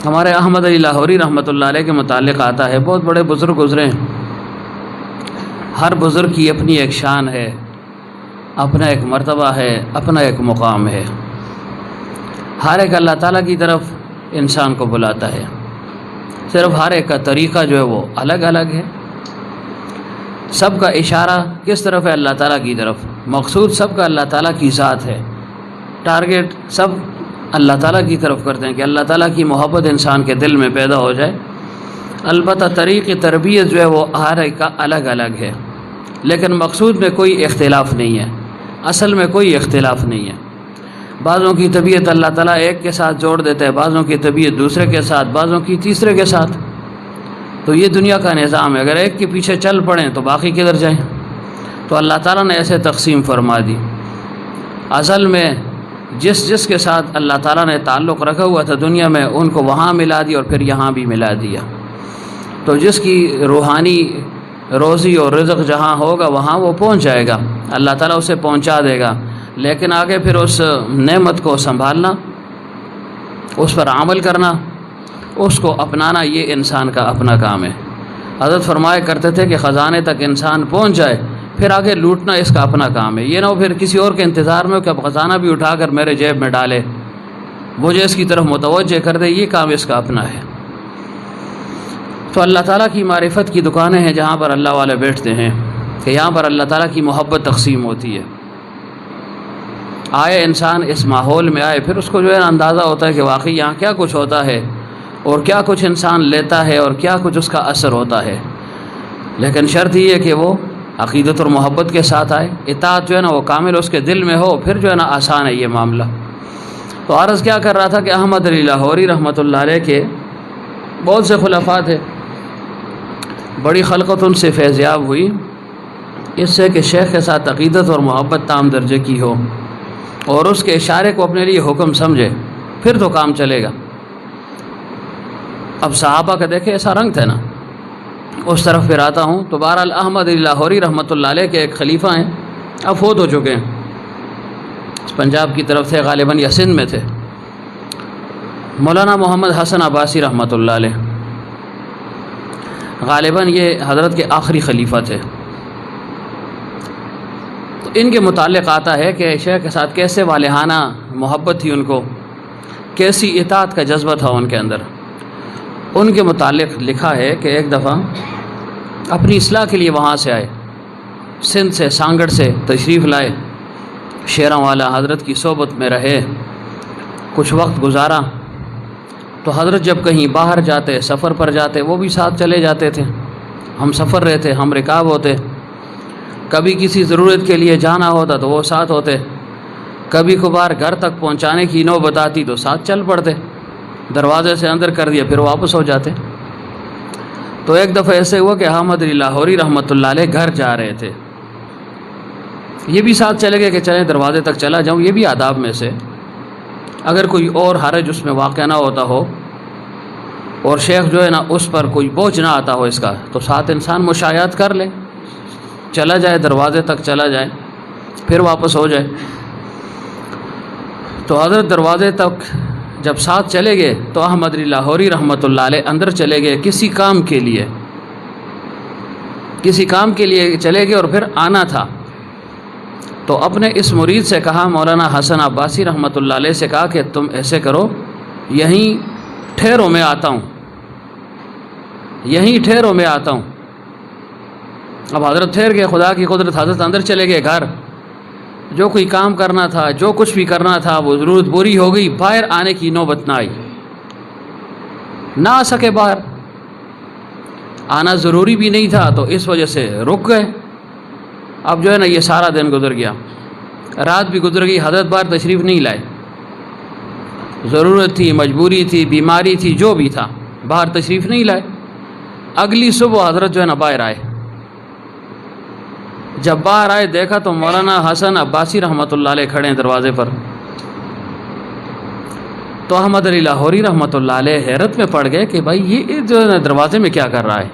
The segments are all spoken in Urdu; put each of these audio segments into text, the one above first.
ہمارے احمد علی لاہوری رحمۃ اللہ علیہ کے متعلق آتا ہے، بہت بڑے بزرگ گزرے ہیں، ہر بزرگ کی اپنی ایک شان ہے، اپنا ایک مرتبہ ہے، اپنا ایک مقام ہے، ہر ایک اللہ تعالیٰ کی طرف انسان کو بلاتا ہے، صرف ہر ایک کا طریقہ جو ہے وہ الگ الگ ہے، سب کا اشارہ کس طرف ہے؟ اللہ تعالیٰ کی طرف، مقصود سب کا اللہ تعالیٰ کی ذات ہے، ٹارگیٹ سب اللہ تعالیٰ کی طرف کرتے ہیں کہ اللہ تعالیٰ کی محبت انسان کے دل میں پیدا ہو جائے۔ البتہ طریق تربیت جو ہے وہ ہر ایک کا الگ الگ ہے، لیکن مقصود میں کوئی اختلاف نہیں ہے، اصل میں کوئی اختلاف نہیں ہے۔ بعضوں کی طبیعت اللہ تعالیٰ ایک کے ساتھ جوڑ دیتا ہے، بعضوں کی طبیعت دوسرے کے ساتھ، بعضوں کی تیسرے کے ساتھ، تو یہ دنیا کا نظام ہے، اگر ایک کے پیچھے چل پڑیں تو باقی کدھر جائیں؟ تو اللہ تعالیٰ نے ایسے تقسیم فرما دی۔ اصل میں جس کے ساتھ اللہ تعالیٰ نے تعلق رکھا ہوا تھا دنیا میں، ان کو وہاں ملا دیا اور پھر یہاں بھی ملا دیا، تو جس کی روحانی روزی اور رزق جہاں ہوگا وہاں وہ پہنچ جائے گا، اللہ تعالیٰ اسے پہنچا دے گا، لیکن آگے پھر اس نعمت کو سنبھالنا، اس پر عمل کرنا، اس کو اپنانا، یہ انسان کا اپنا کام ہے۔ حضرت فرمایا کرتے تھے کہ خزانے تک انسان پہنچ جائے، پھر آگے لوٹنا اس کا اپنا کام ہے، یہ نہ ہو پھر کسی اور کے انتظار میں کہ اب خزانہ بھی اٹھا کر میرے جیب میں ڈالے، مجھے اس کی طرف متوجہ کر دے، یہ کام اس کا اپنا ہے۔ تو اللہ تعالیٰ کی معرفت کی دکانیں ہیں جہاں پر اللہ والے بیٹھتے ہیں کہ یہاں پر اللہ تعالیٰ کی محبت تقسیم ہوتی ہے۔ آئے انسان اس ماحول میں آئے، پھر اس کو جو ہے اندازہ ہوتا ہے کہ واقعی یہاں کیا کچھ ہوتا ہے اور کیا کچھ انسان لیتا ہے اور کیا کچھ اس کا اثر ہوتا ہے، لیکن شرط یہ ہے کہ وہ عقیدت اور محبت کے ساتھ آئے، اطاعت جو ہے نا وہ کامل اس کے دل میں ہو، پھر جو ہے نا آسان ہے یہ معاملہ۔ تو عرض کیا کر رہا تھا کہ احمد علی لاہوری رحمۃ اللہ علیہ کے بہت سے خلفاء تھے، بڑی خلقت ان سے فیضیاب ہوئی، اس سے کہ شیخ کے ساتھ عقیدت اور محبت تام درجے کی ہو اور اس کے اشارے کو اپنے لیے حکم سمجھے، پھر تو کام چلے گا۔ اب صحابہ کا دیکھے ایسا رنگ تھا نا، اس طرف پھر آتا ہوں تو بہرحال احمد علی لاہوری رحمۃ اللہ علیہ کے ایک خلیفہ ہیں، اب فوت ہو چکے ہیں، پنجاب کی طرف تھے غالباً یا سندھ میں تھے، مولانا محمد حسن عباسی رحمۃ اللہ علیہ، غالباً یہ حضرت کے آخری خلیفہ تھے۔ تو ان کے متعلق آتا ہے کہ شیخ کے ساتھ کیسے والہانہ محبت تھی ان کو، کیسی اطاعت کا جذبہ تھا ان کے اندر۔ ان کے متعلق لکھا ہے کہ ایک دفعہ اپنی اصلاح کے لیے وہاں سے آئے، سندھ سے سانگڑ سے تشریف لائے، شیراں والا حضرت کی صحبت میں رہے، کچھ وقت گزارا، تو حضرت جب کہیں باہر جاتے، سفر پر جاتے، وہ بھی ساتھ چلے جاتے تھے، ہم سفر رہتے، ہم رکاب ہوتے، کبھی کسی ضرورت کے لیے جانا ہوتا تو وہ ساتھ ہوتے، کبھی کبھار گھر تک پہنچانے کی نوبت آتی تو ساتھ چل پڑتے، دروازے سے اندر کر دیا پھر واپس ہو جاتے۔ تو ایک دفعہ ایسے ہوا کہ احمد علی لاہوری رحمۃ اللہ علیہ گھر جا رہے تھے، یہ بھی ساتھ چلے گئے کہ چلیں دروازے تک چلا جاؤں، یہ بھی آداب میں سے، اگر کوئی اور حرج اس میں واقع نہ ہوتا ہو اور شیخ جو ہے نا اس پر کوئی بوجھ نہ آتا ہو اس کا، تو ساتھ انسان مشایعت کر لے، چلا جائے دروازے تک چلا جائے پھر واپس ہو جائے۔ تو حضرت دروازے تک جب ساتھ چلے گئے تو احمد علی لاہوری رحمۃ اللہ علیہ اندر چلے گئے، کسی کام کے لیے چلے گئے اور پھر آنا تھا، تو اپنے اس مرید سے کہا، مولانا حسن عباسی رحمۃ اللہ علیہ سے کہا کہ تم ایسے کرو، یہیں ٹھہرو میں آتا ہوں، یہیں ٹھہرو میں آتا ہوں۔ اب حضرت ٹھہر گئے، خدا کی قدرت، حضرت اندر چلے گئے گھر، جو کوئی کام کرنا تھا، جو کچھ بھی کرنا تھا وہ ضرورت پوری ہو گئی، باہر آنے کی نوبت نہ آئی، نہ آ سکے باہر، آنا ضروری بھی نہیں تھا تو اس وجہ سے رک گئے۔ اب جو ہے نا یہ سارا دن گزر گیا، رات بھی گزر گئی، حضرت باہر تشریف نہیں لائے، ضرورت تھی، مجبوری تھی، بیماری تھی، جو بھی تھا، باہر تشریف نہیں لائے۔ اگلی صبح حضرت جو ہے نا باہر آئے، جب باہر آئے دیکھا تو مولانا حسن عباسی رحمۃ اللہ علیہ کھڑے ہیں دروازے پر، تو احمد علی لاہوری رحمۃ اللہ علیہ حیرت میں پڑ گئے کہ بھائی یہ جو ہے دروازے میں کیا کر رہا ہے،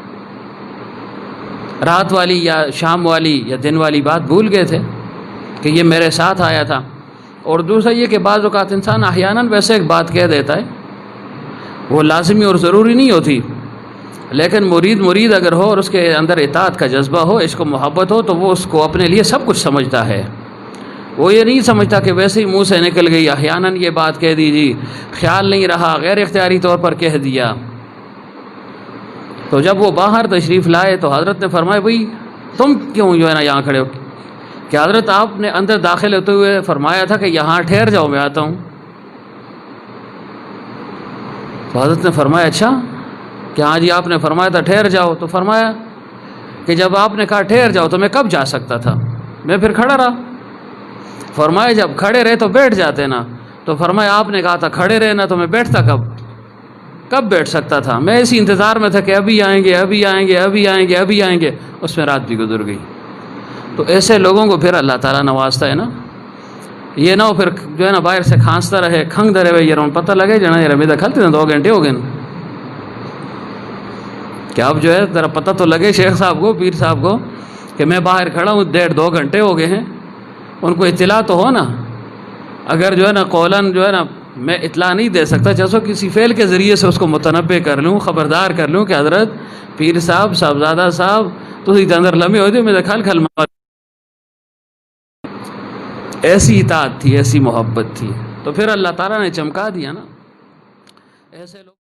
رات والی یا شام والی یا دن والی بات بھول گئے تھے کہ یہ میرے ساتھ آیا تھا۔ اور دوسرا یہ کہ بعض اوقات انسان احیاناً ویسے ایک بات کہہ دیتا ہے وہ لازمی اور ضروری نہیں ہوتی، لیکن مرید اگر ہو اور اس کے اندر اطاعت کا جذبہ ہو، عشق و محبت ہو، تو وہ اس کو اپنے لیے سب کچھ سمجھتا ہے۔ وہ یہ نہیں سمجھتا کہ ویسے ہی منہ سے نکل گئی، احیاناً یہ بات کہہ دیجیے، خیال نہیں رہا، غیر اختیاری طور پر کہہ دیا۔ تو جب وہ باہر تشریف لائے تو حضرت نے فرمایا بھئی تم کیوں جو ہے نا یہاں کھڑے ہو؟ کہ حضرت آپ نے اندر داخل ہوتے ہوئے فرمایا تھا کہ یہاں ٹھہر جاؤ، میں آتا ہوں۔ تو حضرت نے فرمایا اچھا کہ ہاں جی آپ نے فرمایا تھا ٹھہر جاؤ، تو فرمایا کہ جب آپ نے کہا ٹھہر جاؤ تو میں کب جا سکتا تھا؟ میں پھر کھڑا رہا۔ فرمایا جب کھڑے رہے تو بیٹھ جاتے نا، تو فرمایا آپ نے کہا تھا کھڑے رہنا، تو میں بیٹھتا کب بیٹھ سکتا تھا؟ میں اسی انتظار میں تھا کہ ابھی آئیں گے ابھی آئیں گے ابھی آئیں گے ابھی آئیں گے، اس میں رات بھی گزر گئی۔ تو ایسے لوگوں کو پھر اللہ تعالیٰ نوازتا ہے نا، یہ نہ ہو پھر جو ہے نا باہر سے کھانستا رہے، کھنگ دے رہے، یہ پتہ لگے جنا یہ رمیدہ کھلتے ہیں 2 گھنٹے ہو گئے کہ اب جو ہے ذرا پتہ تو لگے شیخ صاحب کو، پیر صاحب کو، کہ میں باہر کھڑا ہوں 1.5-2 گھنٹے ہو گئے ہیں، ان کو اطلاع تو ہو نا۔ اگر جو ہے نا قولاً جو ہے نا میں اطلاع نہیں دے سکتا، جیسے کسی فعل کے ذریعے سے اس کو متنبع کر لوں، خبردار کر لوں کہ حضرت پیر صاحب صاحبزادہ صاحب تسی تے اندر لمحے ہوئے میں کھل مار۔ ایسی اطاعت تھی، ایسی محبت تھی، تو پھر اللہ تعالیٰ نے چمکا دیا نا ایسے لوگ۔